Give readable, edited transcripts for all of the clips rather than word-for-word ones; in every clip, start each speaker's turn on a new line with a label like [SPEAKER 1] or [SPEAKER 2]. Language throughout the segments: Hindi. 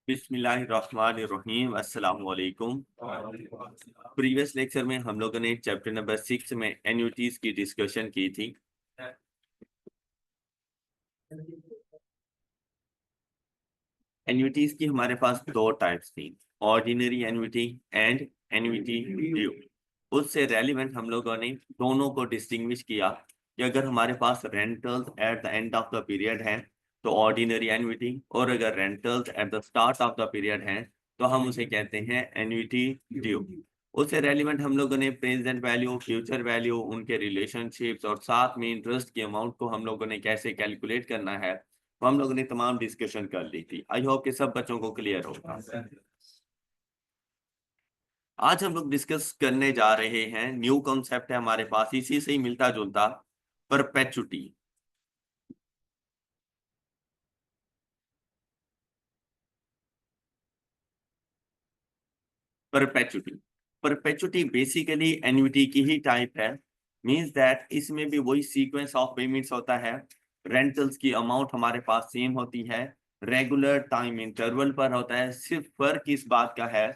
[SPEAKER 1] बिस्मिल्लाहिर्रहमानिर्रहीम अस्सलाम वालेकुम। प्रीवियस लेक्चर में हम लोगों ने चैप्टर नंबर 6 में एन्युटीज की डिस्कशन की थी। एन्युटीज की हमारे पास दो टाइप्स थी, ordinary annuity and annuity due. उससे रेलिवेंट हम लोगों ने दोनों को डिस्टिंग्विश किया कि अगर हमारे पास rentals at the end of the period है तो ऑर्डिनरी एन्युटी, और अगर rentals at the start of the period है तो हम उसे कहते हैं एन्युटी ड्यू। उससे रेलिवेंट हम लोगों ने प्रेजेंट वैल्यू, फ्यूचर वैल्यू, उनके रिलेशनशिप्स और साथ में इंटरेस्ट की अमाउंट को हम लोगों ने कैसे कैलकुलेट करना है तो हम लोगों ने तमाम डिस्कशन कर ली थी। आई होप कि सब बच्चों को क्लियर होगा। आज हम लोग डिस्कस करने जा रहे हैं, न्यू कॉन्सेप्ट है हमारे पास, इसी से ही मिलता जुलता, perpetuity. Perpetuity perpetuity basically annuity की ही टाइप है। मींस दैट इसमें भी वही सीक्वेंस ऑफ पेमेंट्स होता है। रेंटल्स की अमाउंट हमारे पास सेम होती है, रेगुलर टाइम इंटरवल पर होता है। सिर्फ फर्क इस बात का है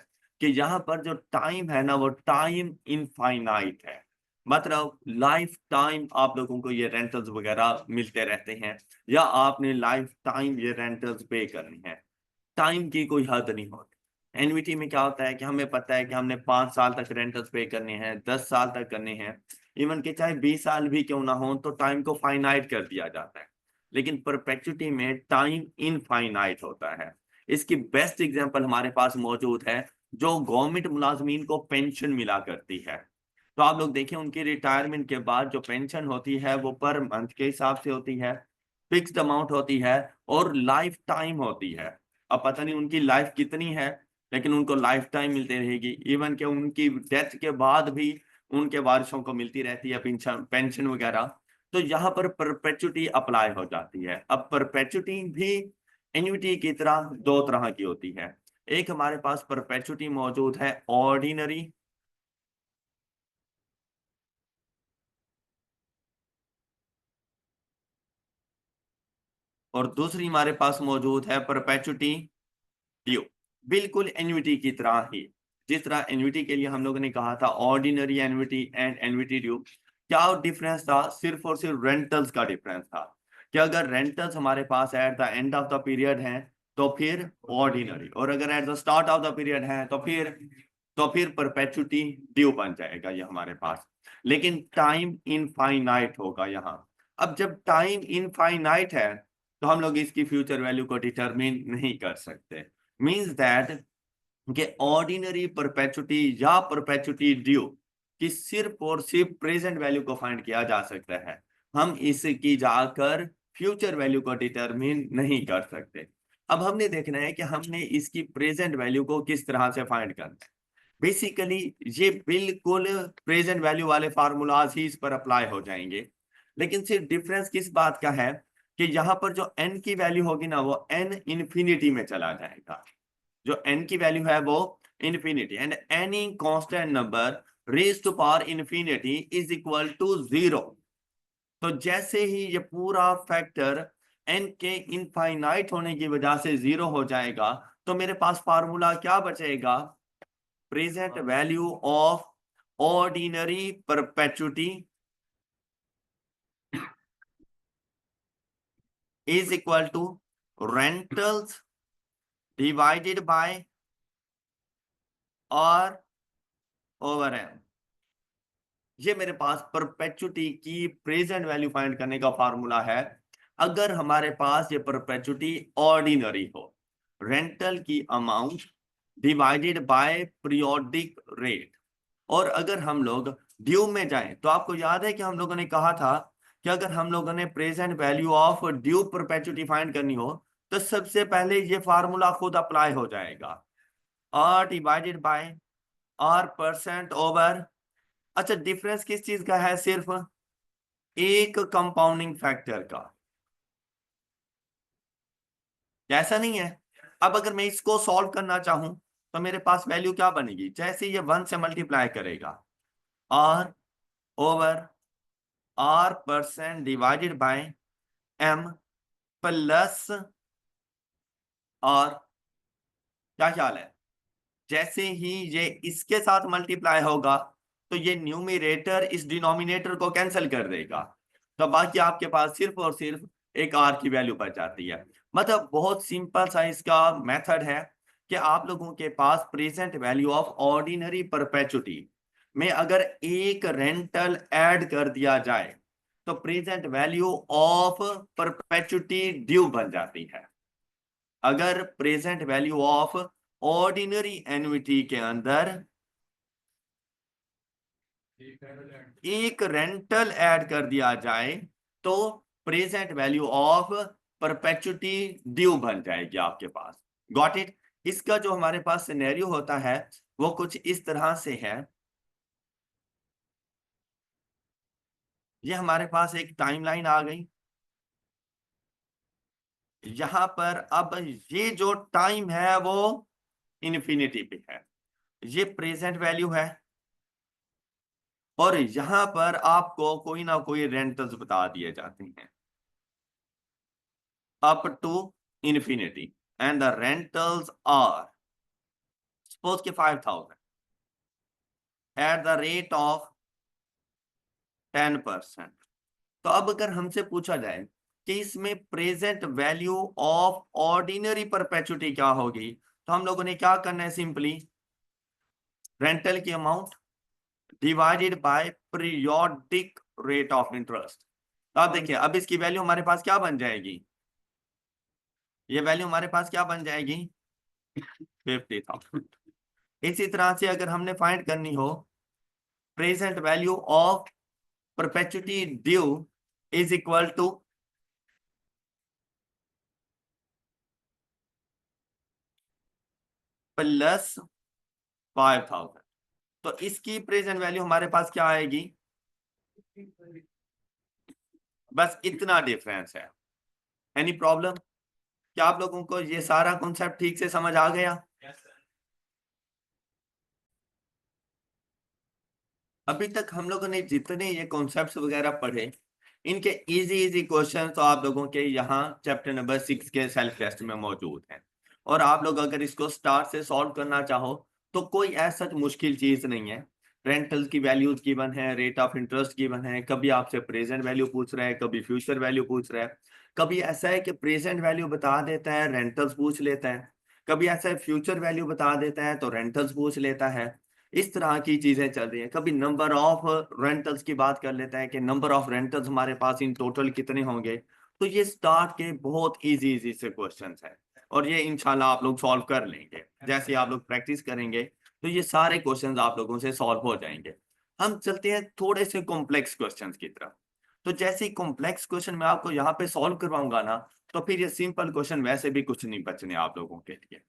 [SPEAKER 1] कि यहाँ पर जो टाइम है ना, वो टाइम इनफाइनाइट है। मतलब लाइफ टाइम आप लोगों को ये रेंटल्स वगैरह मिलते रहते हैं, या आपने लाइफ टाइम ये रेंटल्स पे करनी है। टाइम की कोई हद नहीं होती। एनवीटी में क्या होता है कि हमें पता है कि हमने 5 साल तक रेंटल्स पे करने हैं, 10 साल तक करने हैं, इवन कि चाहे 20 साल भी क्यों ना हो, तो टाइम को फाइनाइट कर दिया जाता है। लेकिन परपेचुटी में टाइम इनफाइनाइट होता है। इसकी बेस्ट एग्जांपल हमारे पास मौजूद है, जो गवर्नमेंट मुलाजमीन को पेंशन मिला करती है। तो आप लोग देखें, उनकी रिटायरमेंट के बाद जो पेंशन होती है वो पर मंथ के हिसाब से होती है, फिक्स्ड अमाउंट होती है और लाइफ टाइम होती है। अब पता नहीं उनकी लाइफ कितनी है, लेकिन उनको लाइफ टाइम मिलती रहेगी। इवन कि उनकी डेथ के बाद भी उनके वारिसों को मिलती रहती है पेंशन पेंशन वगैरह। तो यहाँ पर परपेचुटी अप्लाई हो जाती है। अब परपेचुटी भी एन्युटी की तरह दो तरह की होती है। एक हमारे पास परपेचुटी मौजूद है ऑर्डिनरी, और दूसरी हमारे पास मौजूद है परपेचुटी ड्यू। बिल्कुल एन्युटी की तरह ही। जिस तरह एन्युटी के लिए हम लोगों ने कहा था ordinary annuity and annuity due, क्या डिफरेंस था? सिर्फ और सिर्फ रेंटल्स का डिफरेंस था कि अगर रेंटल्स हमारे पास at the end of the period हैं तो फिर ऑर्डिनरी, और अगर at the start of the period है तो फिर परपेचुटी ड्यू बन जाएगा ये हमारे पास। लेकिन टाइम इनफाइनाइट होगा यहाँ। अब जब टाइम इनफाइनाइट है तो हम लोग इसकी फ्यूचर वैल्यू को डिटरमिन नहीं कर सकते। मीन्स दैट कि ऑर्डिनरी परपेचुटी या परपेचुटी ड्यू कि सिर्फ और सिर्फ प्रेजेंट वैल्यू को फाइंड किया जा सकता है। हम इसकी जाकर फ्यूचर वैल्यू को डिटरमिन नहीं कर सकते। अब हमने देखना है कि हमने इसकी प्रेजेंट वैल्यू को किस तरह से फाइंड करना है। बेसिकली ये बिल्कुल प्रेजेंट वैल्यू वाले फार्मूलाज ही इस पर अप्लाई हो जाएंगे। लेकिन सिर्फ डिफरेंस किस बात का है कि यहाँ पर जो एन की वैल्यू होगी ना, वो एन इन्फिनिटी में चला जाएगा। जो एन की वैल्यू है वो infinity, and any constant number raise to power infinity is equal to 0। तो जैसे ही ये पूरा फैक्टर एन के इनफाइनाइट होने की वजह से 0 हो जाएगा, तो मेरे पास फार्मूला क्या बचेगा? Present value of ordinary perpetuity is equal to rentals divided by r over n. ये मेरे पास परपेचुटी की प्रेजेंट वैल्यू फाइंड करने का फार्मूला है। अगर हमारे पास ये परपेचुटी ऑर्डिनरी हो, रेंटल की amount divided by periodic rate, और अगर हम लोग ड्यू में जाएं तो आपको याद है कि हम लोगों ने कहा था कि अगर हम लोगों ने present value of due perpetuity find करनी हो तो सबसे पहले ये फार्मूला खुद अप्लाई हो जाएगा, r divided by r percent over. अच्छा, डिफरेंस किस चीज का है? सिर्फ एक कंपाउंडिंग फैक्टर का। ऐसा नहीं है। अब अगर मैं इसको सॉल्व करना चाहूं तो मेरे पास वैल्यू क्या बनेगी? जैसे ये 1 से मल्टीप्लाई करेगा, r over r percent divided by m plus r. क्या ख्याल है? जैसे ही ये इसके साथ मल्टीप्लाई होगा तो ये न्यूमरेटर इस डिनोमिनेटर को कैंसिल कर देगा, तो बाकी आपके पास सिर्फ और सिर्फ एक आर की वैल्यू बच जाती है। मतलब बहुत सिंपल सा इसका मेथड है कि आप लोगों के पास present value of ordinary perpetuity में अगर एक रेंटल ऐड कर दिया जाए तो present value of perpetuity due बन जाती है। अगर present value of ordinary annuity के अंदर एक रेंटल ऐड कर दिया जाए तो present value of perpetuity due बन जाएगी आपके पास। Got it? इसका जो हमारे पास सिनेरियो होता है वो कुछ इस तरह से है। ये हमारे पास एक टाइमलाइन आ गई, यहां पर अब ये जो टाइम है वो इन्फिनिटी पे है, ये प्रेजेंट वैल्यू है, और यहां पर आपको कोई ना कोई रेंटल्स बता दिए जाते हैं up to infinity, and the rentals are suppose के 5000 एट द रेट ऑफ 10%। तो अब अगर हमसे पूछा जाए कि इसमें present value of ordinary perpetuity क्या होगी, तो हम लोगों ने क्या करना है, सिंपली रेंटल की amount divided by periodic rate of interest. तो आप देखिए अब इसकी वैल्यू हमारे पास क्या बन जाएगी, ये वैल्यू हमारे पास क्या बन जाएगी, 50,000। इसी तरह से अगर हमने फाइंड करनी हो present value of perpetuity due is equal two plus 5000, तो इसकी प्रेजेंट वैल्यू हमारे पास क्या आएगी, बस इतना डिफरेंस है। Any problem? क्या आप लोगों को ये सारा कॉन्सेप्ट ठीक से समझ आ गया? अभी तक हम लोगों ने जितने ये कॉन्सेप्ट्स वगैरह पढ़े इनके इजी इजी क्वेश्चन तो आप लोगों के यहाँ चैप्टर नंबर 6 के सेल्फ टेस्ट में मौजूद हैं, और आप लोग अगर इसको स्टार्ट से सॉल्व करना चाहो तो कोई ऐसा मुश्किल चीज नहीं है। रेंटल की वैल्यूज गिवन है, रेट ऑफ इंटरेस्ट गिवन है, कभी आपसे प्रेजेंट वैल्यू पूछ रहा है, कभी फ्यूचर वैल्यू पूछ रहा है, कभी ऐसा है कि प्रेजेंट वैल्यू बता देता है रेंटल्स पूछ लेता है, कभी ऐसा है फ्यूचर वैल्यू बता देता है तो रेंटल्स पूछ लेता है। इस तरह की चीजें चल रही हैं। कभी नंबर ऑफ रेंटल्स की बात कर लेता है कि नंबर ऑफ रेंटल्स हमारे पास इन टोटल कितने होंगे। तो ये स्टार्ट के बहुत इजी इजी से क्वेश्चंस हैं, और ये इंशाल्लाह आप लोग सॉल्व कर लेंगे। जैसे आप लोग प्रैक्टिस करेंगे तो ये सारे क्वेश्चंस आप लोगों से सॉल्व हो जाएंगे। हम चलते हैं थोड़े से कॉम्प्लेक्स क्वेश्चंस की तरफ। तो जैसे ही कॉम्प्लेक्स क्वेश्चन मैं आपको यहाँ पे सॉल्व करवाऊंगा ना, तो फिर ये सिंपल क्वेश्चन वैसे भी कुछ नहीं बचने आप लोगों के लिए।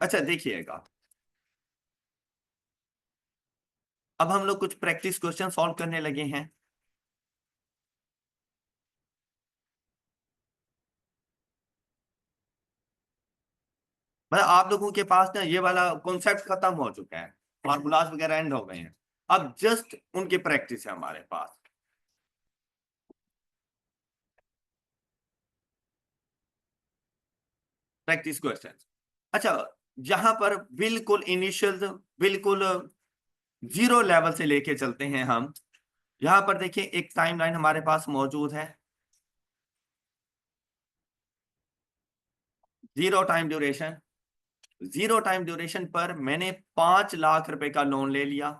[SPEAKER 1] अच्छा देखिएगा, अब हम लोग कुछ प्रैक्टिस क्वेश्चन सॉल्व करने लगे हैं। मतलब आप लोगों के पास ना ये वाला कॉन्सेप्ट खत्म हो चुका है, फॉर्मूलाज वगैरह एंड हो गए हैं, अब जस्ट उनकी प्रैक्टिस है हमारे पास। Practice question. अच्छा, यहां पर बिल्कुल इनिशियल, बिल्कुल जीरो लेवल से लेके चलते हैं हम। यहां पर देखिए एक टाइमलाइन हमारे पास मौजूद है, zero time duration. Zero time duration पर मैंने 5 लाख रुपए का लोन ले लिया,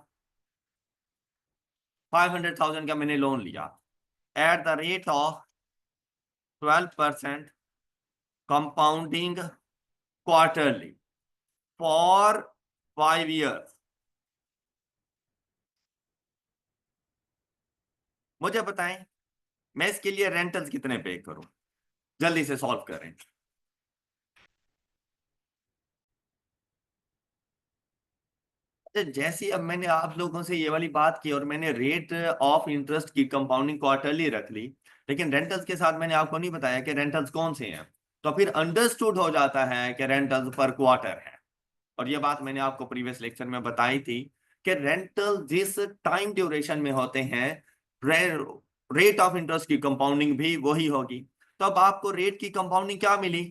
[SPEAKER 1] 500,000 का मैंने लोन लिया at the rate of 12% compounding quarterly for 5 years। मुझे बताएं मैं इसके लिए रेंटल्स कितने पे करूं, जल्दी से सॉल्व करें। तो जैसे ही अब मैंने आप लोगों से ये वाली बात की और मैंने रेट ऑफ इंटरेस्ट की कंपाउंडिंग क्वार्टरली रख ली, लेकिन रेंटल्स के साथ मैंने आपको नहीं बताया कि रेंटल्स कौन से हैं, तो फिर अंडरस्टूड हो जाता है कि रेंटल्स पर क्वार्टर है। और ये बात मैंने आपको प्रीवियस लेक्चर में बताई थी कि रेंटल जिस टाइम ड्यूरेशन में होते हैं रेट ऑफ इंटरेस्ट की कंपाउंडिंग भी वही होगी। तो अब आपको रेट की कंपाउंडिंग क्या मिली,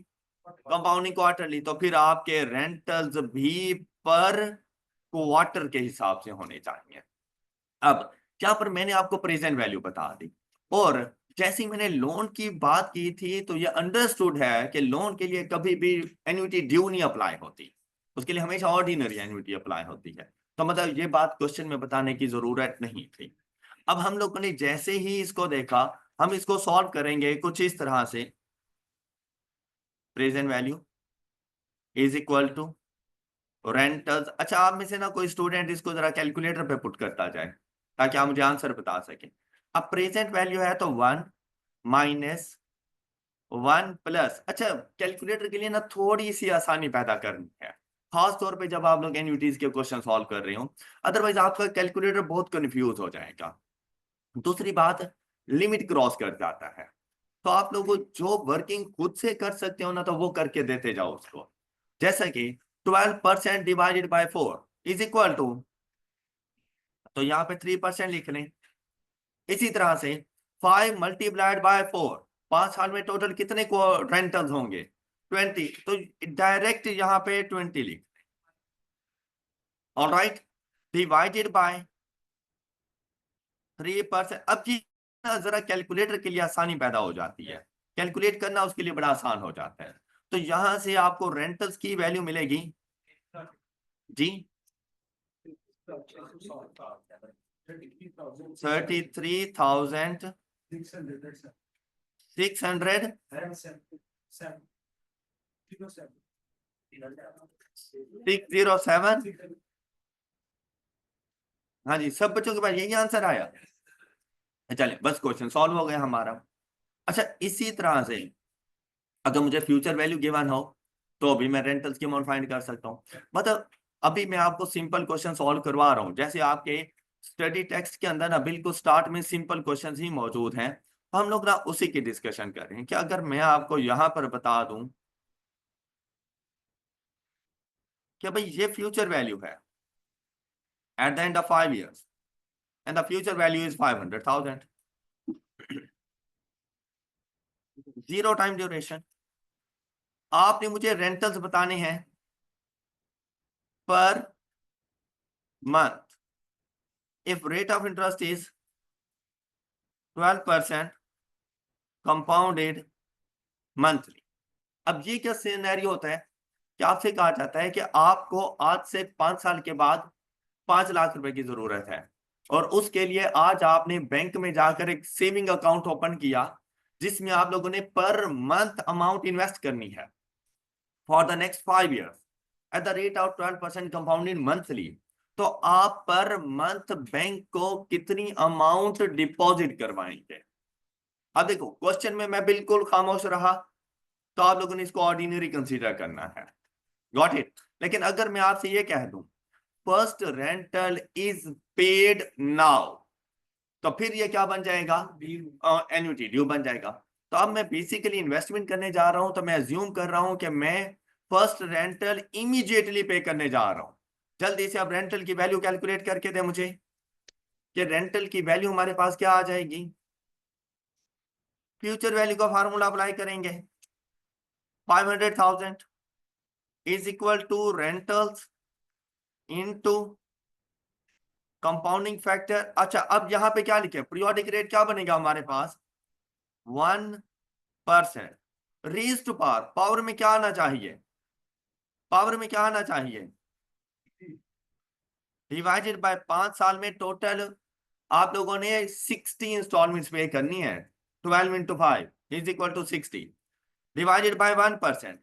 [SPEAKER 1] कंपाउंडिंग क्वार्टरली, तो फिर आपके रेंटल्स भी पर क्वार्टर के हिसाब से होने चाहिए। अब यहाँ पर मैंने आपको प्रेजेंट वैल्यू बता दी, और जैसे ही मैंने लोन की बात की थी तो ये अंडरस्टूड है कि लोन के लिए कभी भी एन्युटी ड्यू नहीं अप्लाई होती, उसके लिए हमेशा ऑर्डिनरी एन्युटी अप्लाई होती है। तो मतलब ये बात क्वेश्चन में बताने की जरूरत नहीं थी। अब हम लोगों ने जैसे ही इसको देखा, हम इसको सॉल्व करेंगे कुछ इस तरह से, present value is equal to rentals. अच्छा, आप में से ना कोई स्टूडेंट इसको जरा कैलकुलेटर पे पुट करता जाए ताकि आप मुझे आंसर बता सकें। अब प्रेजेंट वैल्यू है तो 1 - 1 प्लस, अच्छा कैलकुलेटर के लिए ना थोड़ी सी आसानी पैदा करनी है, खास तौर पे जब आप लोग एनयूटीज के क्वेश्चन सॉल्व कर रहे हो, अदरवाइज आपका कैलकुलेटर बहुत कंफ्यूज हो जाएगा। दूसरी बात, लिमिट क्रॉस कर जाता है, तो आप लोग जो वर्किंग खुद से कर सकते हो ना तो वो करके देते जाओ उसको। जैसा कि 12% divided by 4 is equal to, तो यहाँ पे 3% लिख लें। इसी तरह से 5 मल्टीप्लाइड बाय 4, 5 साल में टोटल कितने को रेंटल्स होंगे? 20, तो डायरेक्ट यहाँ पे 20 लिख। Alright, divided by 3%। अब जी जरा कैलकुलेटर के लिए आसानी पैदा हो जाती है, कैलकुलेट करना उसके लिए बड़ा आसान हो जाता है। तो यहां से आपको रेंटल्स की वैल्यू मिलेगी जी 33,607। हाँ जी, सब बच्चों के पास यही आंसर आया। चलिए बस क्वेश्चन सॉल्व हो गया हमारा। अच्छा, इसी तरह से अगर मुझे फ्यूचर वैल्यू गिवन हो तो भी मैं रेंटल्स की अमाउंट फाइंड कर सकता हूँ। मतलब अभी मैं आपको सिंपल क्वेश्चन सॉल्व करवा रहा हूँ, जैसे आपके स्टडी टेक्स्ट के अंदर ना बिल्कुल स्टार्ट में सिंपल क्वेश्चन ही मौजूद हैं, तो हम लोग ना उसी की डिस्कशन कर रहे हैं। कि अगर मैं आपको यहाँ पर बता दूं कि भाई ये फ्यूचर वैल्यू है eight the end of 5 years and the future value is 500,000, zero time duration, आपने मुझे रेंटल्स बताने हैं per month, if rate of interest is 12% compounded monthly. अब ये क्या सिनेरियो होता है कि आपसे कहा जाता है कि आपको आज से 5 साल के बाद 5 लाख रुपए की जरूरत है, और उसके लिए आज आपने बैंक में जाकर एक सेविंग अकाउंट ओपन किया जिसमें आप लोगों ने पर मंथ अमाउंट इन्वेस्ट करनी है for the next 5 years at the rate of 12% compounded monthly. तो आप पर मंथ बैंक को कितनी अमाउंट डिपॉजिट करवाएंगे? अब देखो क्वेश्चन में मैं बिल्कुल खामोश रहा, तो आप लोगों ने इसको ऑर्डिनरी कंसीडर करना है, गॉट इट। लेकिन अगर मैं आपसे ये कह दूं first rental is paid now, तो फिर ये क्या बन जाएगा? एन्युटी ड्यू बन जाएगा। तो अब मैं बेसिकली इन्वेस्टमेंट करने जा रहा हूं, तो मैं अज्यूम कर रहा हूं कि मैं फर्स्ट रेंटल इमीडिएटली पे करने जा रहा हूं। जल्दी से अब रेंटल की वैल्यू कैलकुलेट करके दे मुझे कि रेंटल की वैल्यू हमारे पास क्या आ जाएगी। फ्यूचर वैल्यू का फार्मूला अप्लाई करेंगे, 500,000 is equal to rentals into compounding factor. अच्छा, अब यहां पे क्या लिखे, पीरियोडिक रेट क्या बनेगा हमारे पास? 1%। रेज टू पावर, पावर में क्या आना चाहिए? पावर में क्या आना चाहिए? डिवाइडेड बाय 5 साल में टोटल आप लोगों ने 60 इंस्टॉलमेंट्स पे करनी है, 12 × 5 is equal to 60 divided by 1%।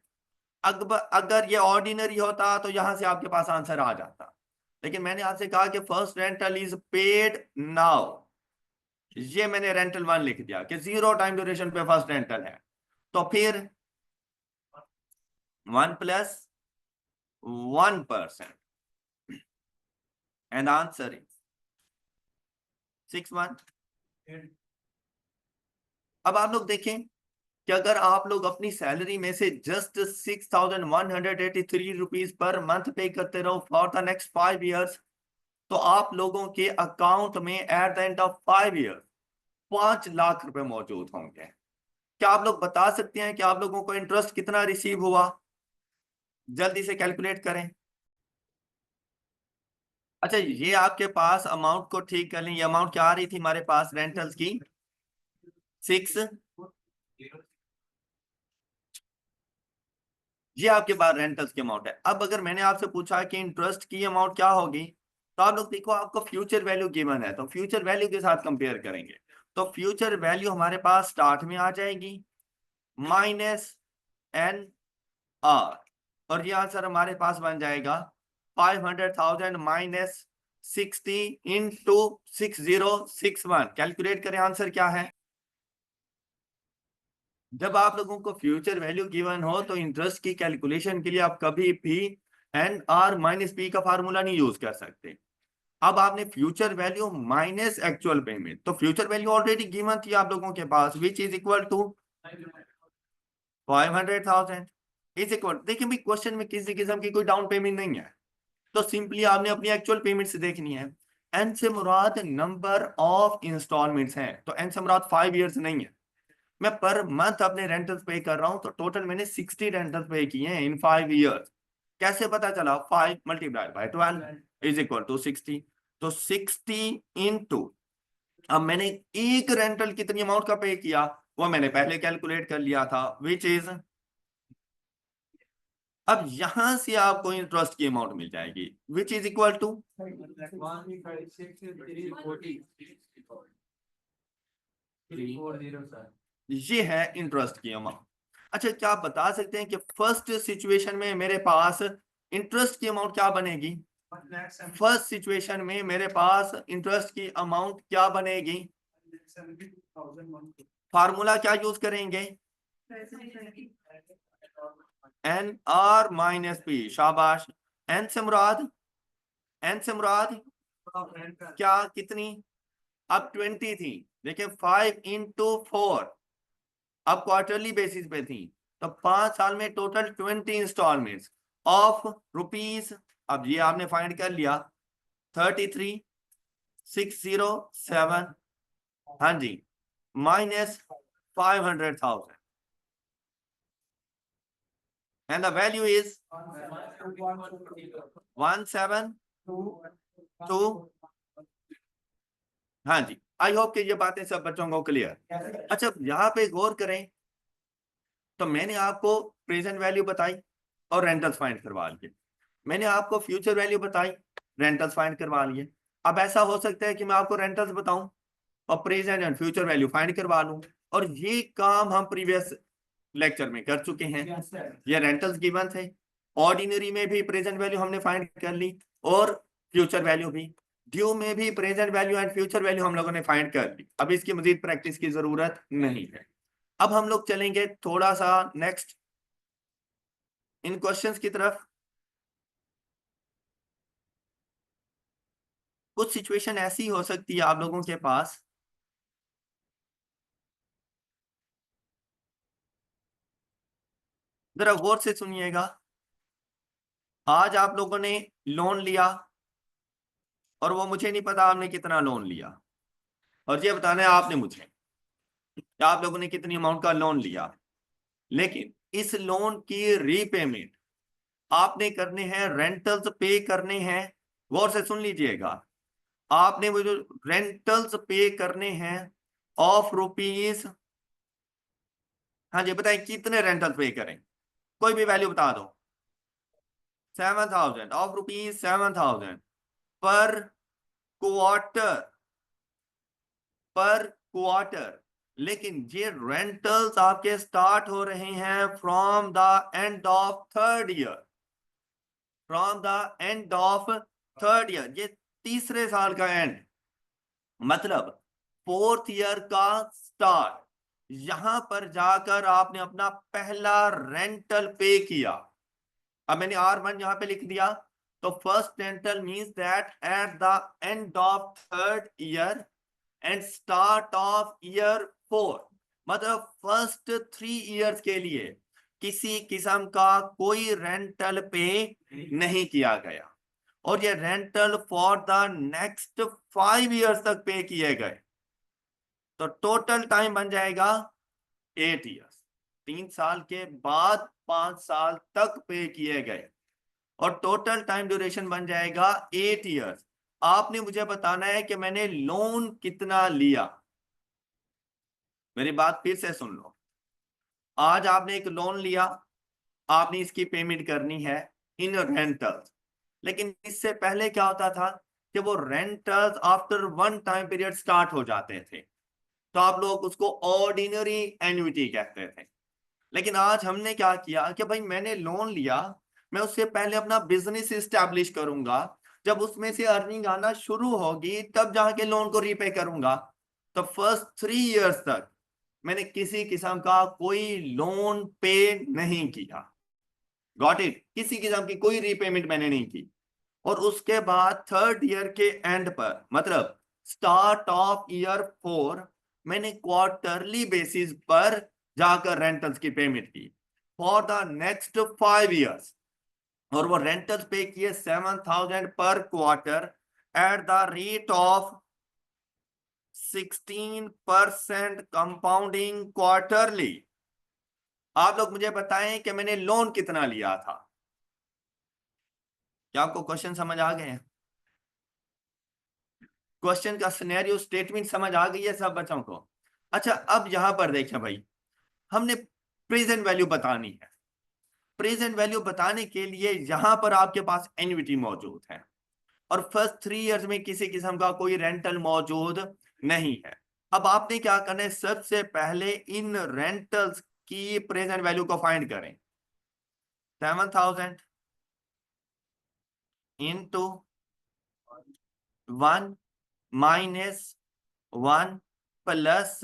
[SPEAKER 1] अगर ये ऑर्डिनरी होता तो यहां से आपके पास आंसर आ जाता, लेकिन मैंने आपसे कहा कि first rental is paid now, ये मैंने रेंटल 1 लिख दिया कि जीरो टाइम ड्यूरेशन पे फर्स्ट रेंटल है। तो फिर 1 + 1% एंड आंसर इज 6 months। अब आप लोग देखें कि अगर आप लोग अपनी सैलरी में से जस्ट 6,183 रुपीज पर मंथ पे करते रहो फॉर द नेक्स्ट 5 years, तो आप लोगों के अकाउंट में eight the end of 5 years 5 lakh रुपए मौजूद होंगे। क्या आप लोग बता सकते हैं कि आप लोगों को इंटरेस्ट कितना रिसीव हुआ? जल्दी से कैलकुलेट करें। अच्छा, ये आपके पास अमाउंट को ठीक कर लें। ये अमाउंट क्या आ रही थी हमारे पास रेंटल्स की? 6। ये आपके पास रेंटल्स की अमाउंट है। अब अगर मैंने आपसे पूछा कि इंटरेस्ट की अमाउंट क्या होगी, तो आप लोग देखो, आपको फ्यूचर वैल्यू गिवन है, तो फ्यूचर वैल्यू के साथ कंपेयर करेंगे। तो फ्यूचर वैल्यू हमारे पास स्टार्ट में आ जाएगी -NR, और ये आंसर हमारे पास बन जाएगा 500,000 माइनस 60 इंटू 6061। कैलकुलेट करें आंसर क्या है। जब आप लोगों को फ्यूचर वैल्यू गिवन हो तो इंटरेस्ट की कैलकुलेशन के लिए आप कभी भी NR-P का फार्मूला नहीं यूज कर सकते। अब आपने future value minus actual payment, तो फ्यूचर वैल्यू ऑलरेडी गिवन थी आप लोगों के पास, which is equal to 500,000 is equal. देखिए भाई, क्वेश्चन में किसी किस्म की कोई डाउन पेमेंट नहीं है, तो सिंपली आपने अपनी एक्चुअल पेमेंट से देखनी है। एन से मुराद नंबर ऑफ इंस्टॉलमेंट्स हैं, तो एन से मुराद 5 इयर्स नहीं है। मैं पर मंथ अपने रेंटल्स पे कर रहा हूं, तो टोटल मैंने 60 रेंटल्स पे किए हैं इन 5 इयर्स। कैसे पता चला? 5 multiply by 12 is equal to 60। तो 60 इंटू, अब मैंने एक रेंटल कितनी अमाउंट का पे किया वो मैंने पहले कैलकुलेट कर लिया था, विच इज, अब यहां से आपको इंटरेस्ट की अमाउंट मिल जाएगी विच इज इक्वल टू, ये है इंटरेस्ट की अमाउंट। अच्छा, क्या आप बता सकते हैं कि फर्स्ट सिचुएशन में मेरे पास इंटरेस्ट की अमाउंट क्या बनेगी? फर्स्ट सिचुएशन में मेरे पास इंटरेस्ट की अमाउंट क्या बनेगी? फार्मूला क्या यूज करेंगे? NR-P। शाबाश। एन से मुराद, एन से मुराद क्या, कितनी? अब 20 थी, देखिए 5 इंटू 4, अब क्वार्टरली बेसिस पे थी, तो 5 साल में टोटल 20 इंस्टॉलमेंट्स ऑफ रुपीज। अब ये आपने फाइंड कर लिया, 33,607। हाँ जी, minus 500,000 and the value is 172। हाँ जी, आई होप कि ये बातें सब बच्चों को क्लियर। अच्छा, यहाँ पे गौर करें, तो मैंने आपको प्रेजेंट वैल्यू बताई और रेंटल्स फाइंड करवा लिए। मैंने आपको फ्यूचर वैल्यू बताई, रेंटल्स फाइंड करवा लिए। अब ऐसा हो सकता है कि मैं आपको रेंटल्स बताऊं और present and future value find करवा लूं, और ये काम हम प्रीवियस लेक्चर में कर चुके हैं। ये रेंटल्स गिवन थे, ऑर्डिनरी में भी प्रेजेंट वैल्यू हमने फाइंड कर ली और फ्यूचर वैल्यू भी, ड्यू में भी present value and future value हम लोगों ने फाइंड कर ली। अब इसकी मजीद प्रैक्टिस की जरूरत नहीं है। अब हम लोग चलेंगे थोड़ा सा नेक्स्ट इन क्वेश्चंस की तरफ। कुछ सिचुएशन ऐसी हो सकती है आप लोगों के पास, जरा गौर से सुनिएगा। आज आप लोगों ने लोन लिया और वो मुझे नहीं पता आपने कितना लोन लिया, और ये बताना है आपने मुझे कि आप लोगों ने कितनी अमाउंट का लोन लिया। लेकिन इस लोन की रीपेमेंट आपने करने हैं, रेंटल्स पे करने हैं। गौर से सुन लीजिएगा, आपने वो जो रेंटल्स पे करने हैं ऑफ रुपीज, हाँ जी बताएं कितने रेंटल्स पे करें, कोई भी वैल्यू बता दो। 7,000 ऑफ रुपीज, 7,000 पर क्वार्टर, पर क्वार्टर। लेकिन ये रेंटल्स आपके स्टार्ट हो रहे हैं from the end of third year, from the end of third year, ये तीसरे साल का एंड, मतलब फोर्थ ईयर का स्टार्ट। यहां पर जाकर आपने अपना पहला रेंटल पे किया। अब मैंने R1 यहां पे लिख दिया, तो first rental means that at the end of third year and start of year 4, मतलब फर्स्ट 3 इयर्स के लिए किसी किस्म का कोई रेंटल पे नहीं किया गया, और ये rental for the next 5 years तक पे किए गए। तो टोटल टाइम बन जाएगा 8 ईयर्स, 3 साल के बाद 5 साल तक पे किए गए और टोटल टाइम ड्यूरेशन बन जाएगा 8 ईयर्स। आपने मुझे बताना है कि मैंने लोन कितना लिया। मेरी बात फिर से सुन लो। आज आपने एक लोन लिया, आपने इसकी पेमेंट करनी है इन रेंटल्स, लेकिन इससे पहले क्या होता था कि वो rentals after one time period start हो जाते थे, तो आप लोग उसको ऑर्डिनरी एन्युटी कहते थे। लेकिन आज हमने क्या किया कि भाई मैंने लोन लिया, मैं उससे पहले अपना बिजनेस इस्टेब्लिश करूंगा, जब उसमें से अर्निंग आना शुरू होगी तब जाके लोन को रीपे करूंगा। तो फर्स्ट 3 इयर्स तक मैंने किसी किस्म का कोई लोन पे नहीं किया। Got it? किसी किस्म की कोई रीपेमेंट मैंने नहीं की। और उसके बाद थर्ड ईयर के एंड पर, मतलब स्टार्ट ऑफ ईयर 4, मैंने क्वार्टरली बेसिस पर जाकर रेंटल्स की पेमेंट की फॉर द नेक्स्ट 5 इयर्स। और वो रेंटल्स पे किए 7,000 पर quarter at the rate of 16% compounding quarterly. आप लोग मुझे बताएं कि मैंने लोन कितना लिया था। क्या आपको क्वेश्चन समझ आ गए? क्वेश्चन का सिनेरियो स्टेटमेंट समझ आ गई है सब बच्चों को? अच्छा, अब यहां पर देखें भाई, हमने प्रेजेंट वैल्यू बतानी है। प्रेजेंट वैल्यू बताने के लिए यहां पर आपके पास एन्युटी मौजूद है और फर्स्ट 3 इयर्स में किसी किस्म का कोई रेंटल मौजूद नहीं है। अब आपने क्या करना है, सबसे पहले इन रेंटल्स की प्रेजेंट वैल्यू को फाइंड करें। 7,000 इंटू 1 माइनस 1 प्लस,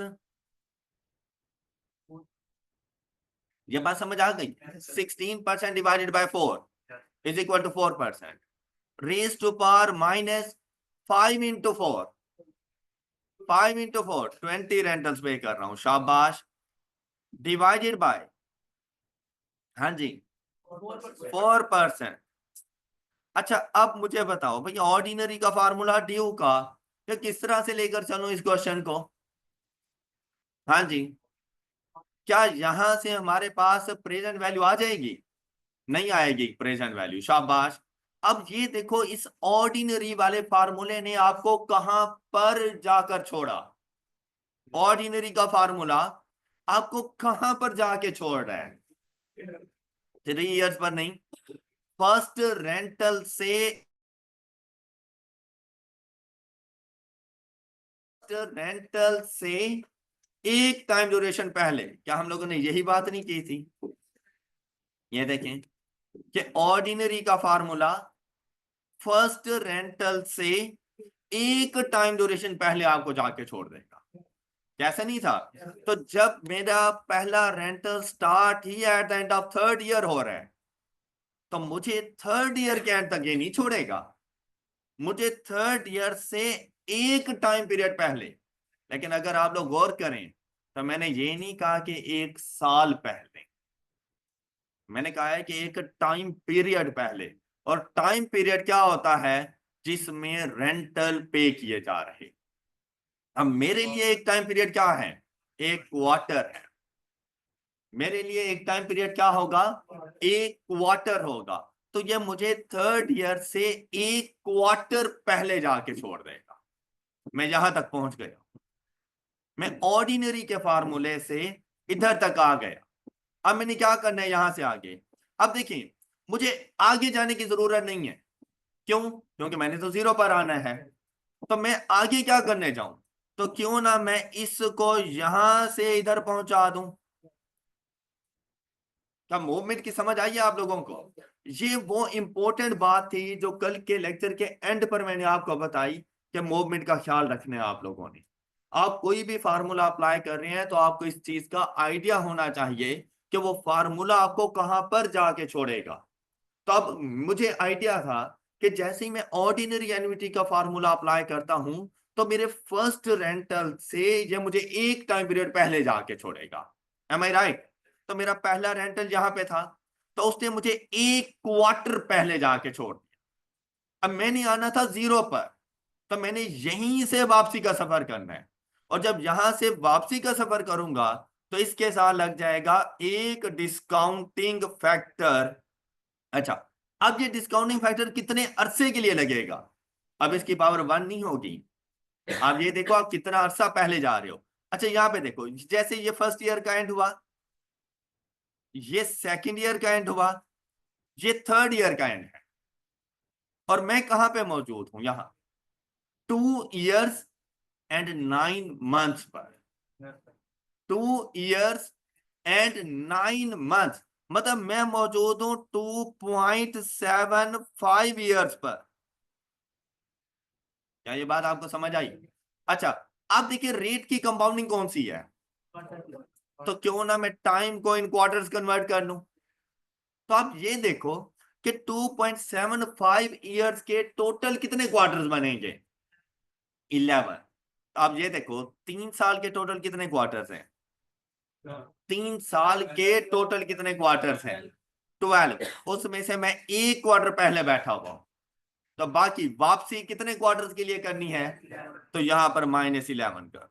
[SPEAKER 1] ये बात समझ आ गई? 16% divided by 4 is equal to 4%। Raise to power minus 5 into 4, 5 into 4 20 rentals pay कर रहा हूं, शाबाश। डिवाइडेड बाय, हाँ जी, 4%। अच्छा, अब मुझे बताओ भैया, ऑर्डिनरी का फार्मूला ड्यू का, या किस तरह से लेकर चलूं इस क्वेश्चन को? हाँ जी, क्या यहां से हमारे पास प्रेजेंट वैल्यू आ जाएगी? नहीं आएगी प्रेजेंट वैल्यू, शाबाश। अब ये देखो, इस ऑर्डिनरी वाले फार्मूले ने आपको कहां पर जाकर छोड़ा? ऑर्डिनरी का फार्मूला आपको कहां पर जाके छोड़ रहा है? 3 इयर्स पर नहीं, फर्स्ट रेंटल से, रेंटल से एक टाइम ड्यूरेशन पहले। क्या हम लोगों ने यही बात नहीं की थी? ये देखें कि ऑर्डिनरी का फार्मूला फर्स्ट रेंटल से एक टाइम ड्यूरेशन पहले आपको जाके छोड़ देगा। कैसा नहीं था? तो जब मेरा पहला rental start he eight the end of third year हो रहा है, तो मुझे थर्ड ईयर के एंड तक ये नहीं छोड़ेगा, मुझे थर्ड ईयर से एक टाइम पीरियड पहले। लेकिन अगर आप लोग गौर करें, तो मैंने ये नहीं कहा कि 1 साल पहले, मैंने कहा है कि एक टाइम पीरियड पहले। और टाइम पीरियड क्या होता है? जिसमें रेंटल पे किए जा रहे। अब मेरे लिए एक टाइम पीरियड क्या है? एक क्वार्टर है। मेरे लिए एक टाइम पीरियड क्या होगा? एक क्वार्टर होगा। तो ये मुझे थर्ड ईयर से एक क्वार्टर पहले जाके छोड़ देगा। मैं यहां तक पहुंच गया, मैं ऑर्डिनरी के फार्मूले से इधर तक आ गया। अब मैंने क्या करना है यहां से आगे? अब देखिए, मुझे आगे जाने की जरूरत नहीं है। क्यों? क्योंकि मैंने तो 0 पर आना है। तो मैं आगे क्या करने जाऊं? तो क्यों ना मैं इसको यहां से इधर पहुंचा दूं। क्या मूवमेंट की समझ आई है आप लोगों को? ये वो इंपॉर्टेंट बात थी जो कल के लेक्चर के एंड पर मैंने आपको बताई कि मूवमेंट का ख्याल रखना है आप लोगों ने। आप कोई भी फार्मूला अप्लाई कर रहे हैं तो आपको इस चीज का आइडिया होना चाहिए कि वो फार्मूला आपको कहां पर जाके छोड़ेगा। तो अब मुझे आइडिया था कि जैसे ही मैं ऑर्डिनरी एन्युटी का फार्मूला अप्लाई करता हूं, तो मेरे फर्स्ट रेंटल से ये मुझे एक टाइम पीरियड पहले जाके छोड़ेगा। एम आई राइट? तो मेरा पहला रेंटल यहां पे था, तो उसने मुझे एक क्वार्टर पहले जाके छोड़ दिया। अब मैंने आना था 0 पर, तो मैंने यहीं से वापसी का सफर करना है। और जब यहां से वापसी का सफर करूंगा, तो इसके साथ लग जाएगा एक डिस्काउंटिंग फैक्टर। अच्छा, अब ये डिस्काउंटिंग फैक्टर कितने अरसे के लिए लगेगा? अब इसकी पावर 1 नहीं होगी। आप ये देखो, आप कितना अरसा पहले जा रहे हो। अच्छा, यहाँ पे देखो, जैसे ये फर्स्ट ईयर का एंड हुआ, ये सेकंड ईयर का एंड हुआ, ये थर्ड ईयर का एंड है, और मैं कहां पे मौजूद हूं? यहां 2 years and 9 months पर। 2 years and 9 months, मतलब मैं मौजूद हूं 2.75 years पर। क्या ये बात आपको समझ आई? अच्छा, अब देखिए रेट की कंपाउंडिंग कौन सी है, तो क्यों ना मैं टाइम को इन क्वार्टर्स कन्वर्ट कर लूं। तो आप ये देखो कि 2.75 ईयर्स के टोटल कितने क्वार्टर्स बनेंगे? 11। आप ये देखो 3 साल के टोटल कितने क्वार्टर्स हैं? 3 साल के टोटल कितने क्वार्टर्स हैं? 12। उसमें से मैं एक क्वार्टर पहले बैठा हुआ हूं, तो बाकी वापसी कितने क्वार्टर्स के लिए करनी है? तो यहां पर -11 कर।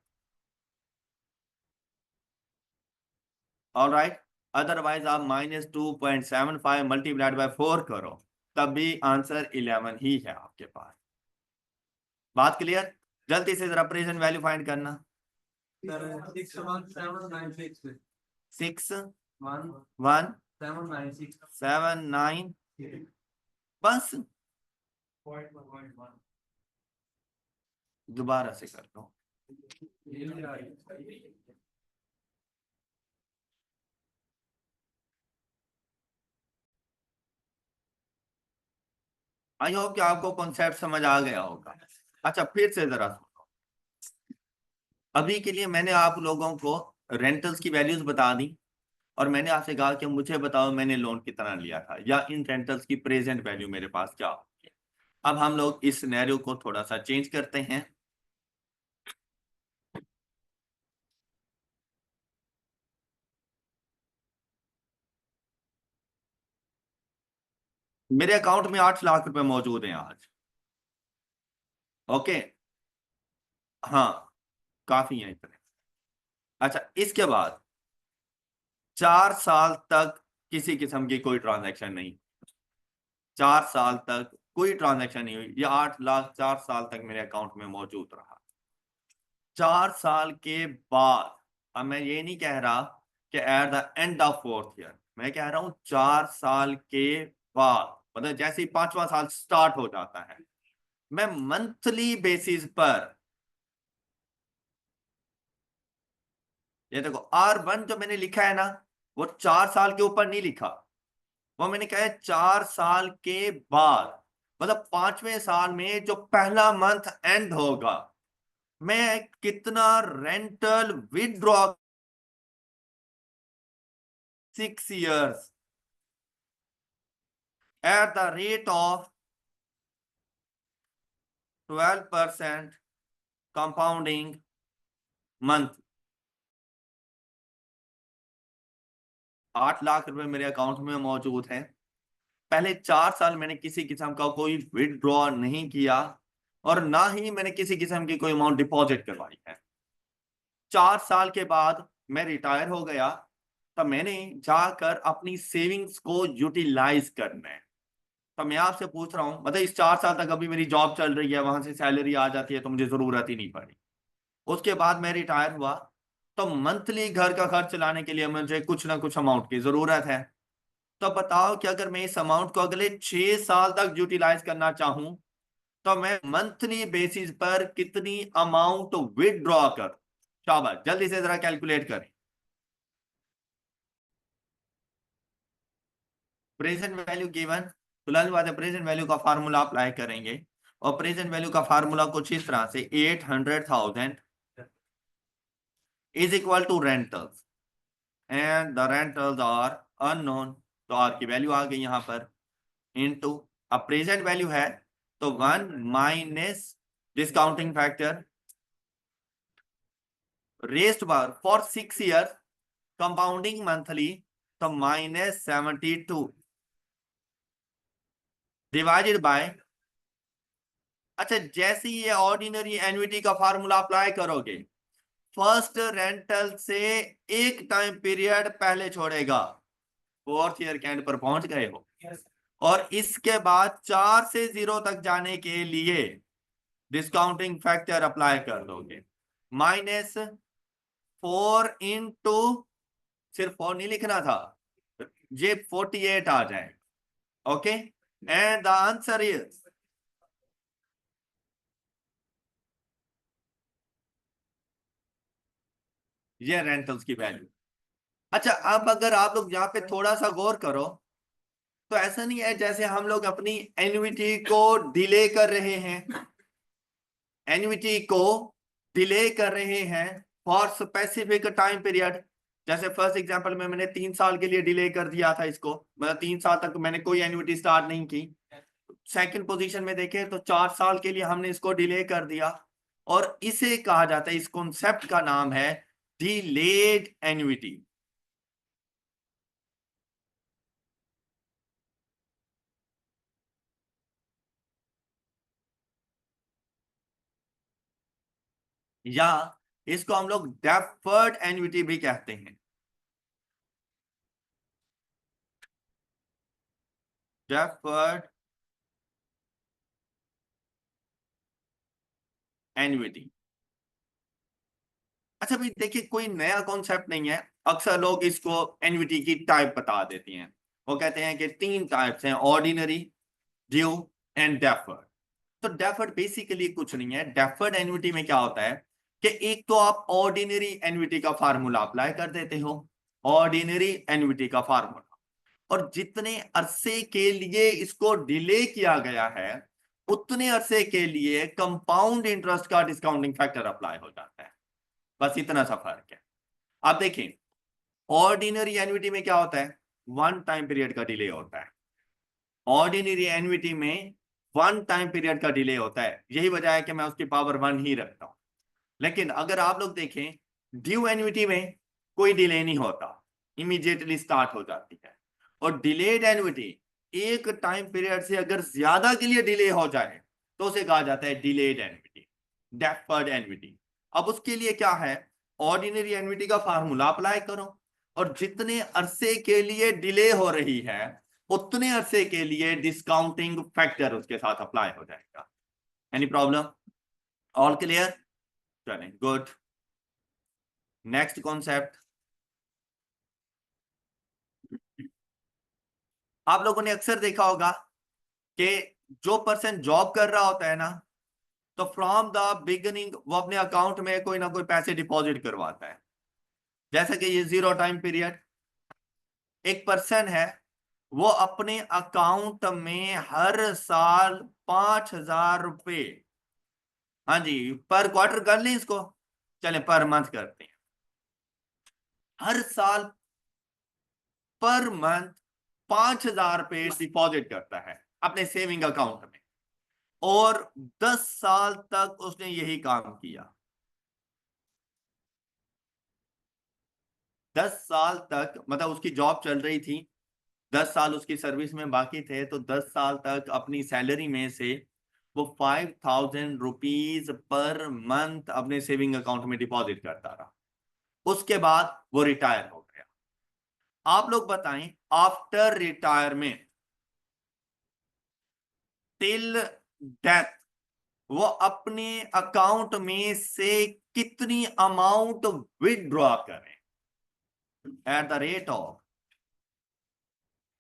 [SPEAKER 1] ऑलराइट, अदरवाइज आप -2.75 मल्टीप्लाइड बाय 4 करो, तब भी आंसर 11 ही है आपके पास। बात क्लियर? जल्दी से जरा प्रेजेंट वैल्यू फाइंड करना। 61796 बस, दोबारा से कर दो। आई होप कि आपको कॉन्सेप्ट समझ आ गया होगा। अच्छा, फिर से जरा सुनो। अभी के लिए मैंने आप लोगों को रेंटल्स की वैल्यूज बता दी, और मैंने आपसे कहा कि मुझे बताओ मैंने लोन कितना लिया था, या इन रेंटल्स की प्रेजेंट वैल्यू मेरे पास क्या होगी। अब हम लोग इस सिनेरियो को थोड़ा सा चेंज करते हैं। मेरे अकाउंट में 8 लाख रुपए मौजूद हैं आज। ओके, हाँ, काफी है इतने। अच्छा, इसके बाद 4 साल तक किसी किस्म की कोई ट्रांजैक्शन नहीं। 4 साल तक कोई ट्रांजैक्शन नहीं हुई, ये 8 लाख 4 साल तक मेरे अकाउंट में मौजूद रहा। 4 साल के बाद, अब मैं ये नहीं कह रहा कि eight the end of fourth year, मैं कह रहा हूं 4 साल के बाद, मतलब जैसे ही 5वां साल स्टार्ट हो जाता है, मैं मंथली बेसिस पर, ये देखो R1 जो मैंने लिखा है ना, वो 4 साल के ऊपर नहीं लिखा, वो मैंने कहा है 4 साल के बाद, मतलब 5वें साल में जो पहला मंथ एंड होगा, मैं कितना rental withdraw, 6 years at the rate of 12% compounding month. 8 lakh रुपए मेरे अकाउंट में मौजूद है। पहले 4 साल मैंने किसी किस्म का कोई विदड्रॉ नहीं किया, और ना ही मैंने किसी किस्म की कोई अमाउंट डिपॉजिट करवाई है। 4 साल के बाद मैं रिटायर हो गया, तब मैंने जाकर अपनी सेविंग्स को यूटिलाइज करना है। तो मैं आपसे पूछ रहा हूं, मतलब इस 4 साल तक अभी मेरी जॉब चल रही है, वहां से सैलरी आ जाती है, तो मुझे जरूरत ही नहीं पड़ी। उसके बाद मैं रिटायर हुआ, तो मंथली घर का खर्च चलाने के लिए मुझे कुछ ना कुछ अमाउंट की जरूरत है। तो बताओ कि अगर मैं इस अमाउंट को अगले 6 साल तक यूटिलाइज करना चाहूं, तो मैं मंथली बेसिस पर कितनी अमाउंट विदड्रॉ कर? शाबाश, जल्दी से जरा कैलकुलेट करें। प्रेजेंट वैल्यू गिवन, तो लाजमी बात है प्रेजेंट वैल्यू का फार्मूला अप्लाई करेंगे, और प्रेजेंट वैल्यू का फार्मूला कुछ इस तरह से, 800,000 is equal to rentals, and the rentals are unknown, तो आर की वैल्यू आ गई यहां पर, इनटू, अब प्रेजेंट वैल्यू है तो 1 minus discounting factor rest bar for 6 years compounding monthly, तो -72 डिवाइडेड बाय, अच्छा जैसे ही ये ऑर्डिनरी एन्युटी का फार्मूला अप्लाई करोगे, फर्स्ट रेंटल से एक टाइम पीरियड पहले छोड़ेगा, फोर्थ ईयर के एंड पर पहुंच गए हो, और इसके बाद 4 से 0 तक जाने के लिए डिस्काउंटिंग फैक्टर अप्लाई कर दोगे, -4 × सिर्फ 4 नहीं लिखना था, ये 48 आ जाएगा। Okay, and the answer is ये रेंटल्स की वैल्यू। अच्छा, अब अगर आप लोग यहाँ पे थोड़ा सा गौर करो, तो ऐसा नहीं है जैसे हम लोग अपनी एन्युटी को डिले कर रहे हैं, एन्युटी को डिले कर रहे हैं फॉर स्पेसिफिक टाइम पीरियड। जैसे फर्स्ट एग्जांपल में मैंने 3 साल के लिए डिले कर दिया था इसको, मतलब 3 साल तक मैंने कोई एन्युटी स्टार्ट नहीं की। सेकंड पोजीशन में देखें तो 4 साल के लिए हमने इसको डिले कर दिया, और इसे कहा जाता है, इस कॉन्सेप्ट का नाम है डिलेड एन्युटी। या इसको हम लोग डेफर्ड एन्युटी भी कहते हैं, डेफर्ड एन्युटी। अच्छा भाई देखिए, कोई नया कॉन्सेप्ट नहीं है, अक्सर लोग इसको एन्युटी की टाइप बता देती हैं। वो कहते हैं कि 3 टाइप्स हैं, ऑर्डिनरी, ड्यू एंड डेफर्ड। तो डेफर्ड बेसिकली कुछ नहीं है। डेफर्ड एन्युटी में क्या होता है कि एक तो आप ऑर्डिनरी एन्युटी का फार्मूला अप्लाई कर देते हो, ऑर्डिनरी एन्युटी का फार्मूला, और जितने अरसे के लिए इसको डिले किया गया है उतने अरसे के लिए कंपाउंड इंटरेस्ट का डिस्काउंटिंग फैक्टर अप्लाई हो जाता है। बस इतना सा फर्क है। आप देखें, ऑर्डिनरी एन्युटी में क्या होता है, 1 टाइम पीरियड का डिले होता है। ऑर्डिनरी एन्युटी में 1 टाइम पीरियड का डिले होता है, यही वजह है कि मैं उसकी पावर 1 ही रखता हूं। लेकिन अगर आप लोग देखें, ड्यू एन्युटी में कोई डिले नहीं होता, इमीडिएटली स्टार्ट हो जाती है। और डिलेड एन्युटी, एक टाइम पीरियड से अगर ज्यादा के लिए डिले हो जाए तो उसे कहा जाता है डिलेड एन्युटी, डेफर्ड एन्युटी। अब उसके लिए क्या है, ऑर्डिनरी एन्युटी का फार्मूला अप्लाई करो, और जितने अरसे के लिए डिले हो रही है उतने अरसे के लिए डिस्काउंटिंग फैक्टर उसके साथ अप्लाई हो जाएगा। Any problem? All clear? चलें, गुड। नेक्स्ट कॉन्सेप्ट, आप लोगों ने अक्सर देखा होगा कि जो पर्सन जॉब कर रहा होता है ना, तो फ्रॉम द बिगिनिंग वो अपने अकाउंट में कोई ना कोई पैसे डिपॉजिट करवाता है। जैसा कि ये 0 टाइम पीरियड, एक पर्सन है, वो अपने अकाउंट में हर साल 5,000 रुपए, हाँ जी, पर क्वार्टर कर लें इसको, चलें पर मंथ करते हैं, हर साल पर मंथ 5,000 रुपए डिपॉजिट करता है अपने सेविंग अकाउंट में, और 10 साल तक उसने यही काम किया। 10 साल तक, मतलब उसकी जॉब चल रही थी, 10 साल उसकी सर्विस में बाकी थे, तो 10 साल तक अपनी सैलरी में से वो 5,000 रुपीज पर मंथ अपने सेविंग अकाउंट में डिपॉजिट करता रहा। उसके बाद वो रिटायर हो गया। आप लोग बताएं, आफ्टर रिटायरमेंट टिल डेथ वो अपने अकाउंट में से कितनी अमाउंट विदड्रॉ करें at the rate of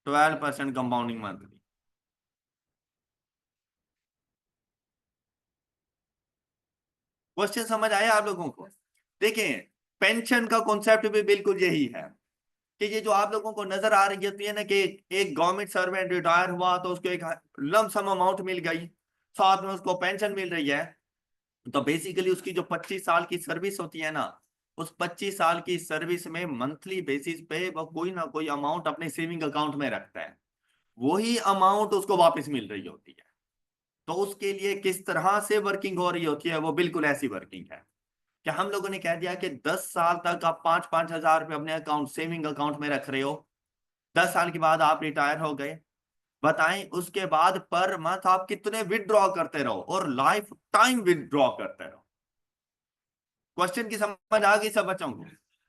[SPEAKER 1] 12% compounding monthly? Question समझ आया आप लोगों को? देखें, पेंशन का कॉन्सेप्ट भी बिल्कुल यही है कि ये जो आप लोगों को नजर आ रही होती है ना कि एक गवर्नमेंट सर्वेंट रिटायर हुआ तो उसको एक लम सम अमाउंट मिल गई, साथ में उसको पेंशन मिल रही है, तो बेसिकली उसकी जो 25 साल की सर्विस होती है ना, उस 25 साल की सर्विस में मंथली बेसिस पे वो कोई ना कोई अमाउंट अपने सेविंग अकाउंट में रखता है, वही अमाउंट उसको वापस मिल रही होती है। तो उसके लिए किस तरह से वर्किंग हो रही होती है, वो बिल्कुल ऐसी वर्किंग है कि हम लोगों ने कह दिया कि 10 साल तक आप 5,000 रुपए अपने अकाउंट, सेविंग अकाउंट में रख रहे हो, 10 साल के बाद आप रिटायर हो गए, बताएं उसके बाद पर मंथ आप कितने विदड्रॉ करते रहो, और लाइफ टाइम विदड्रॉ करते रहो। क्वेश्चन की समझ आ गई सब बच्चों को?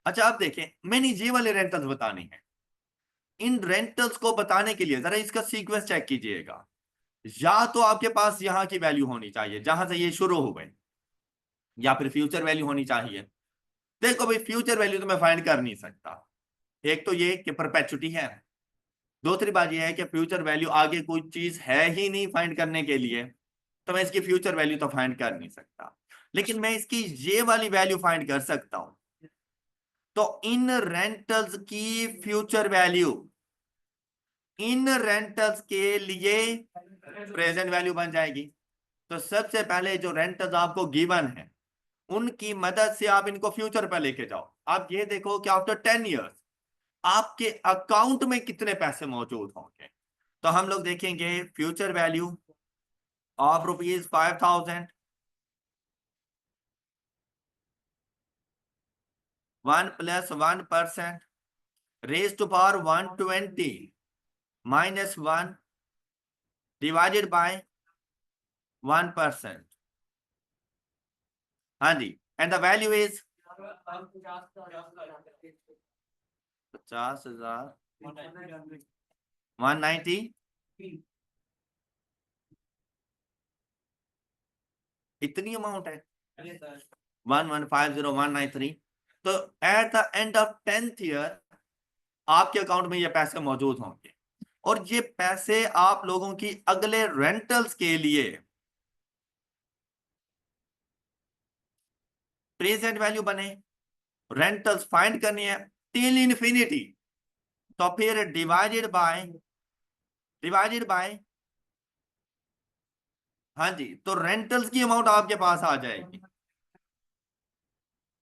[SPEAKER 1] अच्छा अब देखें, मैंने ये वाले रेंटल्स बताने हैं। इन रेंटल्स को बताने के लिए जरा इसका सीक्वेंस चेक कीजिएगा। या तो आपके पास यहां की वैल्यू होनी चाहिए जहां से ये शुरू हो गए, या फिर फ्यूचर वैल्यू होनी चाहिए। देखो भाई, फ्यूचर वैल्यू तो मैं फाइंड कर नहीं सकता। एक तो ये कि परपेचुटी है, दूसरी बात ये है कि फ्यूचर वैल्यू आगे कोई चीज है ही नहीं फाइंड करने के लिए, तो मैं इसकी फ्यूचर वैल्यू तो फाइंड कर नहीं सकता। लेकिन मैं इसकी ये वाली वैल्यू फाइंड कर सकता हूं। तो इन रेंटल्स की फ्यूचर वैल्यू इन रेंटल्स के लिए प्रेजेंट वैल्यू बन जाएगी। तो सबसे पहले जो रेंटल्स आपको गिवन है उनकी मदद से आप इनको फ्यूचर पर लेके जाओ। आप ये देखो कि आफ्टर 10 ईयर्स आपके अकाउंट में कितने पैसे मौजूद होंगे। तो हम लोग देखेंगे future value of ₹5,000, 1 + 1% raised to power 120 minus 1 divided by 1%। हाँ जी, एंड द वैल्यू इज 50,000 190। इतनी अमाउंट है 1150193। तो eight the end of 10th year आपके अकाउंट में ये पैसे मौजूद होंगे, और ये पैसे आप लोगों की अगले रेंटल्स के लिए प्रेजेंट वैल्यू बने। रेंटल्स फाइंड करनी है टिल इन्फिनिटी, तो फिर डिवाइडेड बाय हाँ जी, तो रेंटल्स की अमाउंट आपके पास आ जाएगी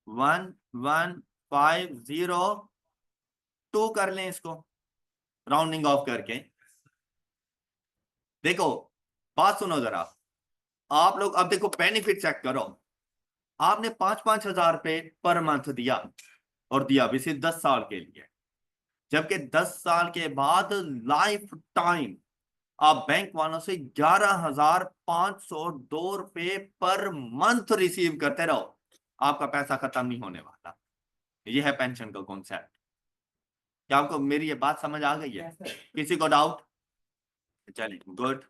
[SPEAKER 1] 11,502 कर लें इसको राउंडिंग ऑफ करके। देखो बात सुनो जरा, आप लोग अब देखो बेनिफिट चेक करो। आपने 5-5 हजार रुपए पर मंथ दिया, और दिया भी सिर्फ 10 साल के लिए, जबकि 10 साल के बाद लाइफ टाइम आप बैंक वालों से 11,502 रुपए पर मंथ रिसीव करते रहो। आपका पैसा खत्म नहीं होने वाला। यह है पेंशन का कॉन्सेप्ट। क्या आपको मेरी ये बात समझ आ गई है? किसी को डाउट? चलिए good,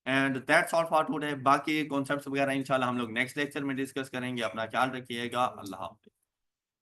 [SPEAKER 1] and that's all for today. बाकी कॉन्सेप्ट्स वगैरह इंशाल्लाह हम लोग नेक्स्ट लेक्चर में डिस्कस करेंगे। अपना ख्याल रखिएगा। अल्लाह हाफ़िज़।